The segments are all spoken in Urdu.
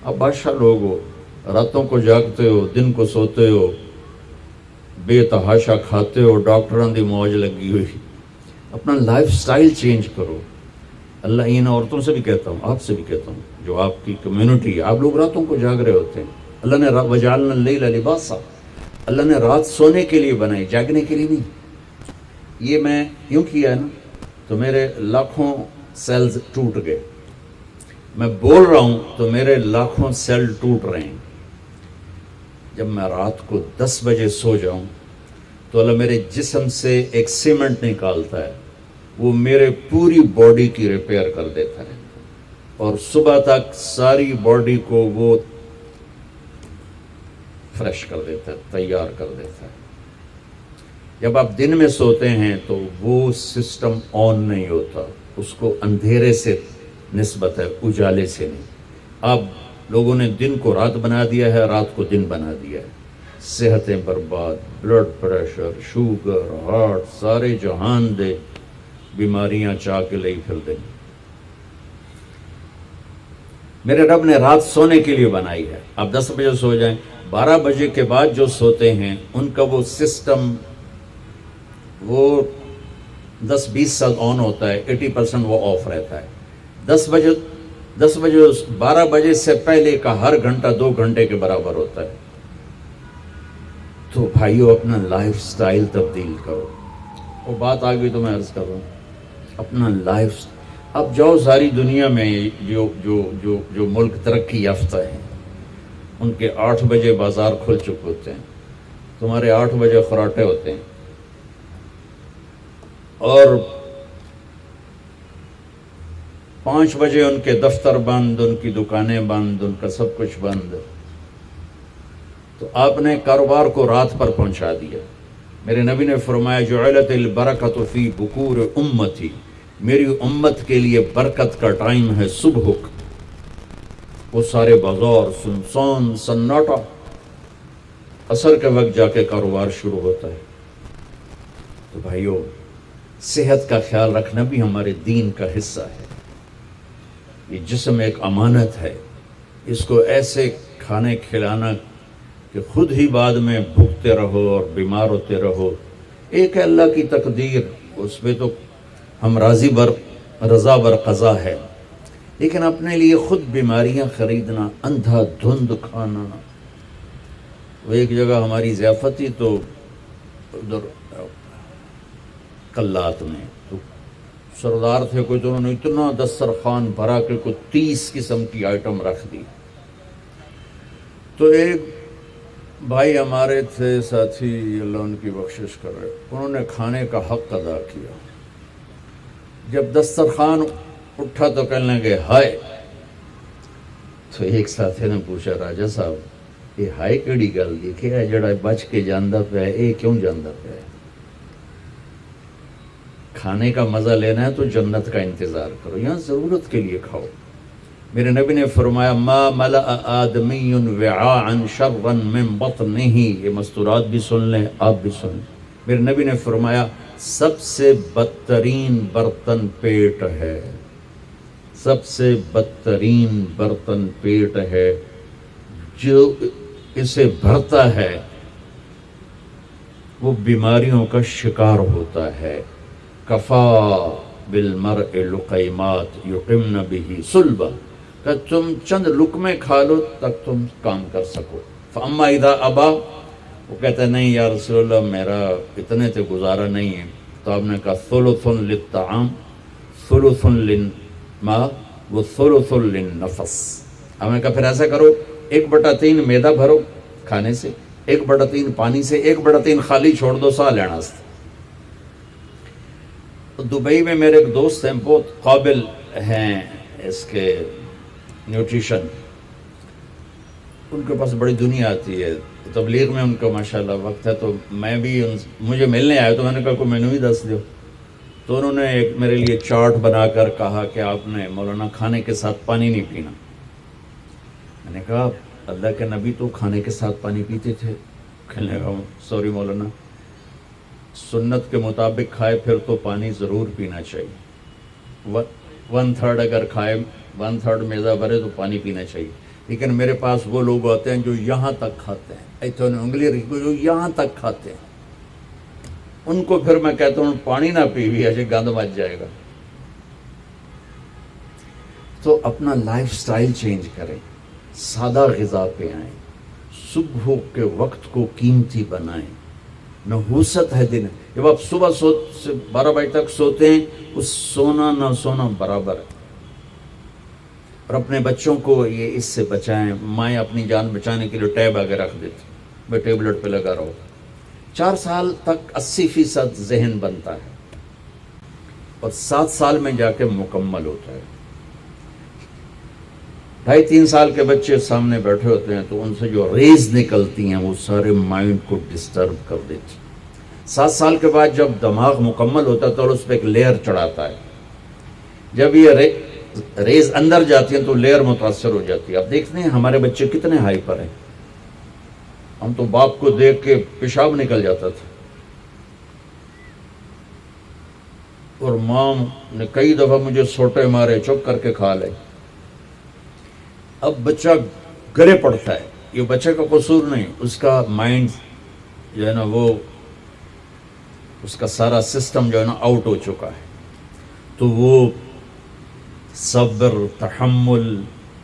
آپ بادشاہ لوگ ہو، راتوں کو جاگتے ہو، دن کو سوتے ہو، بے تحاشا کھاتے ہو، ڈاکٹروں دی موج لگی ہوئی. اپنا لائف سٹائل چینج کرو. اللہ ان عورتوں سے بھی کہتا ہوں، آپ سے بھی کہتا ہوں، جو آپ کی کمیونٹی ہے، آپ لوگ راتوں کو جاگ رہے ہوتے ہیں. اللہ نے وجعلنا اللیل لباسا، اللہ نے رات سونے کے لیے بنائی، جاگنے کے لیے نہیں. یہ میں یوں کیا ہے نا تو میرے لاکھوں سیلز ٹوٹ گئے. میں بول رہا ہوں تو میرے لاکھوں سیل ٹوٹ رہے ہیں. جب میں رات کو 10 بجے سو جاؤں تو اللہ میرے جسم سے ایک سیمنٹ نکالتا ہے، وہ میرے پوری باڈی کی ریپیئر کر دیتا ہے، اور صبح تک ساری باڈی کو وہ فریش کر دیتا ہے، تیار کر دیتا ہے. جب آپ دن میں سوتے ہیں تو وہ سسٹم آن نہیں ہوتا، اس کو اندھیرے سے نسبت ہے، اجالے سے نہیں. آپ لوگوں نے دن کو رات بنا دیا ہے، رات کو دن بنا دیا ہے. صحتیں برباد، بلڈ پریشر، شوگر، ہارٹ، سارے جہان دے بیماریاں چاہ کے لئی پھر دیں. میرے رب نے رات سونے کے لیے بنائی ہے. آپ 10 بجے سو جائیں، 12 بجے کے بعد جو سوتے ہیں ان کا وہ سسٹم وہ 10-20 سال آن ہوتا ہے، 80% وہ آف رہتا ہے. 10 بجے 12 بجے سے پہلے کا ہر گھنٹہ 2 گھنٹے کے برابر ہوتا ہے. تو بھائیو اپنا لائف سٹائل تبدیل کرو. وہ بات آ گئی تو میں عرض کر رہا ہوں، اپنا لائف. اب جاؤ ساری دنیا میں جو ملک ترقی یافتہ ہیں ان کے 8 بجے بازار کھل چکے ہوتے ہیں، تمہارے 8 بجے خراٹے ہوتے ہیں، اور 5 بجے ان کے دفتر بند، ان کی دکانیں بند، ان کا سب کچھ بند. تو آپ نے کاروبار کو رات پر پہنچا دیا. میرے نبی نے فرمایا جعلت البرکۃ فی بکور امتی، میری امت کے لیے برکت کا ٹائم ہے صبح. وہ سارے بازار سنسان سناٹا، عصر کے وقت جا کے کاروبار شروع ہوتا ہے. تو بھائیو صحت کا خیال رکھنا بھی ہمارے دین کا حصہ ہے. یہ جسم ایک امانت ہے، اس کو ایسے کھانے کھلانا کہ خود ہی بعد میں بھوکتے رہو اور بیمار ہوتے رہو. ایک ہے اللہ کی تقدیر، اس پہ تو ہم رضا بر قضا ہے، لیکن اپنے لیے خود بیماریاں خریدنا، اندھا دھند کھانا. وہ ایک جگہ ہماری ضیافت تھی تو ادھر کلات میں تو سردار تھے کوئی، تو انہوں نے اتنا دسترخوان بھرا کہ کوئی 30 قسم کی آئٹم رکھ دی. تو ایک بھائی ہمارے تھے ساتھی، اللہ ان کی بخشش کرے، انہوں نے کھانے کا حق ادا کیا. جب دسترخوان اٹھا تو کہنے لگے ہائے. تو ایک ساتھی نے پوچھا راجا صاحب یہ ہائے کیڑی گل دیکھے جڑا بچ کے جاندہ پہ ہے، یہ کیوں جاندہ پہ ہے؟ کھانے کا مزہ لینا ہے تو جنت کا انتظار کرو، یہاں ضرورت کے لیے کھاؤ. میرے نبی نے فرمایا ما ملأ آدمی وعاء شرا من بطنہ. یہ مستورات بھی سن لیں، آپ بھی سن لیں. میرے نبی نے فرمایا سب سے بدترین برتن پیٹ ہے، سب سے بدترین برتن پیٹ ہے. جو اسے بھرتا ہے وہ بیماریوں کا شکار ہوتا ہے. کفا بالمرء لقیمات یقمن بہ صلبہ، کہ تم چند لقمے کھا لو تک تم کام کر سکو. فاما اذا ابا، وہ کہتا ہے نہیں یا رسول اللہ میرا اتنے سے گزارا نہیں ہے. تو آپ نے کہا ثلث للطعام ثلث للماء و ثلث للنفس. آپ نے کہا پھر ایسا کرو 1/3 میدا بھرو کھانے سے، 1/3 پانی سے، 1/3 خالی چھوڑ دو سا لینا سے. دبئی میں میرے ایک دوست ہیں، بہت قابل ہیں اس کے نیوٹریشن، ان کے پاس بڑی دنیا آتی ہے تبلیغ میں، ان کا ماشاءاللہ وقت ہے. تو میں بھی مجھے ملنے آئے تو میں نے کہا کوئی مینو ہی دس دو. تو انہوں نے ایک میرے لیے چارٹ بنا کر کہا کہ آپ نے مولانا کھانے کے ساتھ پانی نہیں پینا. میں نے کہا اللہ کے نبی تو کھانے کے ساتھ پانی پیتے تھے. کہنے لگا سوری مولانا، سنت کے مطابق کھائے پھر تو پانی ضرور پینا چاہیے. 1/3 اگر کھائے 1/3 میدا بھرے تو پانی پینا چاہیے. لیکن میرے پاس وہ لوگ ہوتے ہیں جو یہاں تک کھاتے ہیں، ایتھے انگلی رکھ جو یہاں تک کھاتے ہیں، ان کو پھر میں کہتا ہوں پانی نہ پیوی ایسے گند مچ جائے گا۔ تو اپنا لائف سٹائل چینج کریں، سادہ غذا پہ آئیں، صبح کے وقت کو قیمتی بنائیں۔ نحوست ہے دن، جب آپ صبح 12 بجے تک سوتے ہیں، اس سونا نہ سونا برابر ہے۔ اور اپنے بچوں کو یہ اس سے بچائیں۔ مائیں اپنی جان بچانے کے لیے ٹیب آگے رکھ دیتی، میں ٹیبلٹ پہ لگا رہا ہوں۔ 4 سال تک 80% ذہن بنتا ہے اور 7 سال میں جا کے مکمل ہوتا ہے۔ 2.5-3 سال کے بچے سامنے بیٹھے ہوتے ہیں تو ان سے جو ریز نکلتی ہیں وہ سارے مائنڈ کو ڈسٹرب کر دیتی۔ 7 سال کے بعد جب دماغ مکمل ہوتا ہے تو اس پہ ایک لیئر چڑھاتا ہے، جب یہ ریز اندر جاتی ہیں تو لیئر متاثر ہو جاتی ہے۔ آپ دیکھتے ہیں ہمارے بچے کتنے ہائپر ہیں، ہم تو باپ کو دیکھ کے پیشاب نکل جاتا تھا، اور ماں نے کئی دفعہ مجھے سوٹے مارے، چپ کر کے کھا لے۔ اب بچہ گلے پڑتا ہے، یہ بچے کا قصور نہیں، اس کا مائنڈ جو ہے نا وہ اس کا سارا سسٹم جو ہے نا آؤٹ ہو چکا ہے، تو وہ صبر تحمل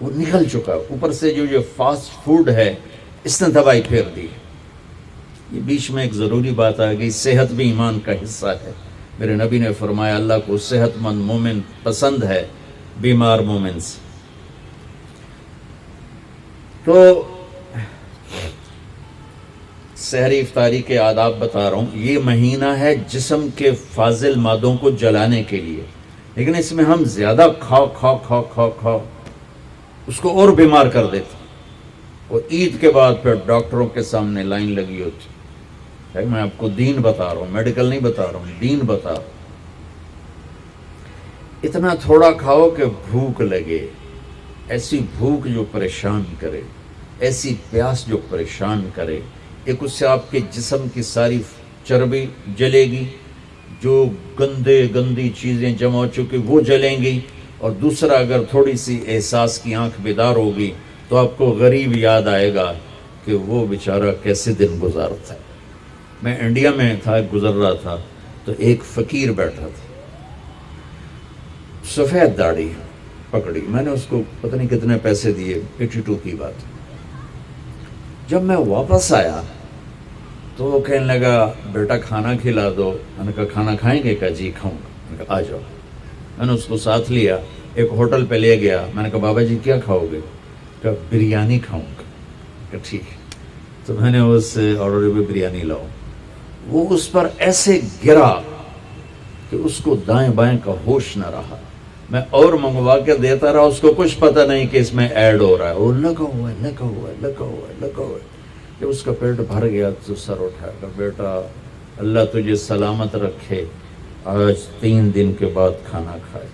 وہ نکل چکا ہے۔ اوپر سے جو یہ فاسٹ فوڈ ہے اس نے دوائی پھیر دی ہے۔ یہ بیچ میں ایک ضروری بات آ گئی، صحت بھی ایمان کا حصہ ہے۔ میرے نبی نے فرمایا اللہ کو صحت مند مومن پسند ہے بیمار مومن سے۔ تو سحری افطاری کے آداب بتا رہا ہوں۔ یہ مہینہ ہے جسم کے فاضل مادوں کو جلانے کے لیے، لیکن اس میں ہم زیادہ کھا اس کو اور بیمار کر دیتے، اور عید کے بعد پھر ڈاکٹروں کے سامنے لائن لگی ہوتی۔ میں آپ کو دین بتا رہا ہوں، میڈیکل نہیں بتا رہا ہوں، دین بتا رہا ہوں۔ اتنا تھوڑا کھاؤ کہ بھوک لگے، ایسی بھوک جو پریشان کرے، ایسی پیاس جو پریشان کرے۔ ایک اس سے آپ کے جسم کی ساری چربی جلے گی، جو گندی چیزیں جمع ہو چکی وہ جلیں گی، اور دوسرا اگر تھوڑی سی احساس کی آنکھ بیدار ہوگی تو آپ کو غریب یاد آئے گا کہ وہ بیچارہ کیسے دن گزارتا ہے۔ میں انڈیا میں تھا، گزر رہا تھا تو ایک فقیر بیٹھا تھا، سفید داڑھی پکڑی، میں نے اس کو پتہ نہیں کتنے پیسے دیے، 82 کی بات۔ جب میں واپس آیا تو وہ کہنے لگا بیٹا کھانا کھلا دو۔ میں نے کہا کھانا کھائیں گے؟ کہا جی کھاؤں گا۔ میں نے کہا آ جاؤ۔ میں نے اس کو ساتھ لیا، ایک ہوٹل پہ لے گیا۔ میں نے کہا بابا جی کیا کھاؤ گے؟ کہا بریانی کھاؤں گا۔ کہا ٹھیک ہے۔ تو میں نے اس سے آرڈر پہ بریانی لاؤ، وہ اس پر ایسے گرا کہ اس کو دائیں بائیں کا ہوش نہ رہا۔ میں اور منگوا کے دیتا رہا، اس کو کچھ پتہ نہیں کہ اس میں ایڈ ہو رہا ہے، اور لگا ہوا ہے۔ جب اس کا پیٹ بھر گیا تو سر اٹھایا کہ بیٹا اللہ تجھے سلامت رکھے، آج 3 دن کے بعد کھانا کھائے۔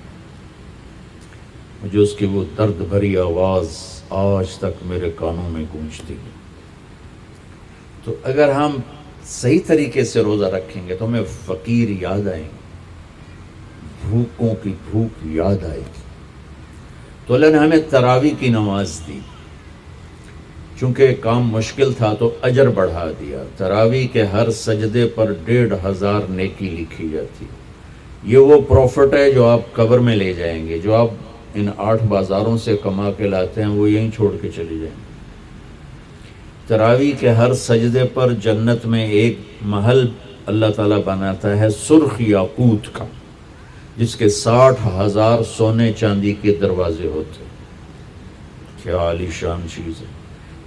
مجھے اس کی وہ درد بھری آواز آج تک میرے کانوں میں گونجتی ہے۔ تو اگر ہم صحیح طریقے سے روزہ رکھیں گے تو ہمیں فقیر یاد آئیں گے، بھوکوں کی بھوک یاد آئے گی۔ تو اللہ نے ہمیں تراویح کی نماز دی، چونکہ کام مشکل تھا تو اجر بڑھا دیا۔ تراویح کے ہر سجدے پر 1500 نیکی لکھی جاتی۔ یہ وہ پروفٹ ہے جو آپ قبر میں لے جائیں گے، جو آپ ان 8 بازاروں سے کما کے لاتے ہیں وہ یہیں چھوڑ کے چلے جائیں گے۔ تراویح کے ہر سجدے پر جنت میں ایک محل اللہ تعالیٰ بناتا ہے سرخ یاقوت کا، جس کے 60,000 سونے چاندی کے دروازے ہوتے۔ کیا عالی شان چیز ہے۔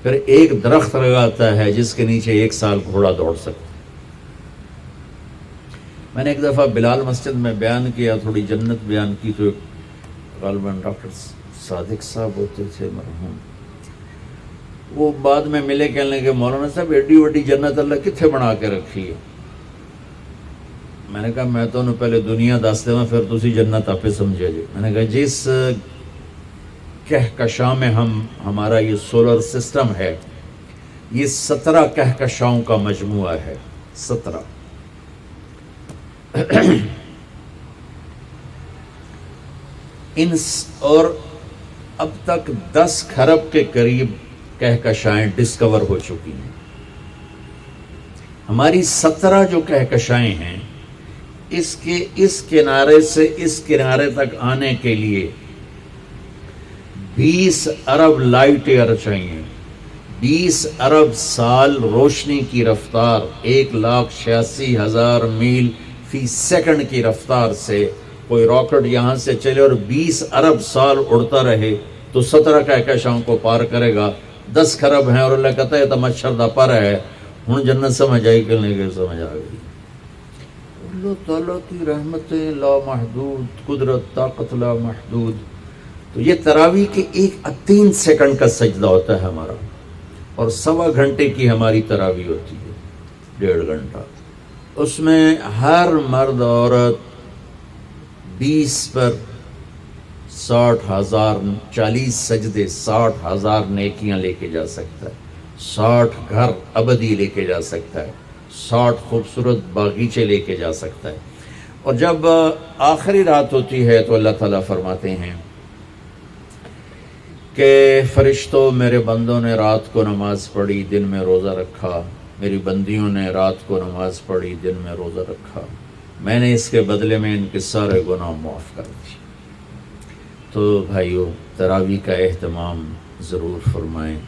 پھر ایک درخت لگاتا ہے جس کے نیچے 1 سال گھوڑا دوڑ سکتا۔ میں نے ایک دفعہ بلال مسجد میں بیان کیا، تھوڑی جنت بیان کی، تو غالباً ڈاکٹر صادق صاحب ہوتے تھے مرحوم، وہ بعد میں ملے، کہنے لگے مولانا صاحب ایڈی وڈی جنت اللہ کتنے بنا کے رکھی ہے؟ میں نے کہا میں تو پہلے دنیا دس دوں پھر تسی جنت آپ سمجھے جی۔ میں نے کہا جس کہکشاں میں ہمارا یہ سولر سسٹم ہے، یہ 17 کہکشاؤں کا مجموعہ ہے، 17۔ اور اب تک 10 کھرب کے قریب کہکشائیں ڈسکور ہو چکی ہیں. ہماری 17 جو کہکشائیں ہیں اس کے اس کنارے سے اس کنارے تک آنے کے لیے 20 ارب لائٹ ایئر چاہیے. 20 ارب سال روشنی کی رفتار 1,86,000 میل فی سیکنڈ کی رفتار سے کوئی راکٹ یہاں سے چلے اور 20 ارب سال اڑتا رہے تو 17 کہکشاؤں کو پار کرے گا. 10 کھرب ہیں اور اللہ کہتا ہے تو مچھر دا پر ہے. ہوں جنت سمجھ آئی کہ نہیں سمجھ آ گئی. اللہ تعالیٰ کی رحمتیں لا محدود، قدرت طاقت لا محدود. تو یہ تراویح کے 3 سیکنڈ کا سجدہ ہوتا ہے ہمارا، اور 1.25 گھنٹے کی ہماری تراویح ہوتی ہے، 1.5 گھنٹہ. اس میں ہر مرد عورت 20 پر 60,000 40 سجدے 60,000 نیکیاں لے کے جا سکتا ہے، 60 گھر ابدی لے کے جا سکتا ہے، 60 خوبصورت باغیچے لے کے جا سکتا ہے. اور جب آخری رات ہوتی ہے تو اللہ تعالیٰ فرماتے ہیں کہ فرشتوں میرے بندوں نے رات کو نماز پڑھی، دن میں روزہ رکھا. میری بندیوں نے رات کو نماز پڑھی، دن میں روزہ رکھا. میں نے اس کے بدلے میں ان کے سارے گناہ معاف کر دی. تو بھائیو، تراویح کا اہتمام ضرور فرمائیں.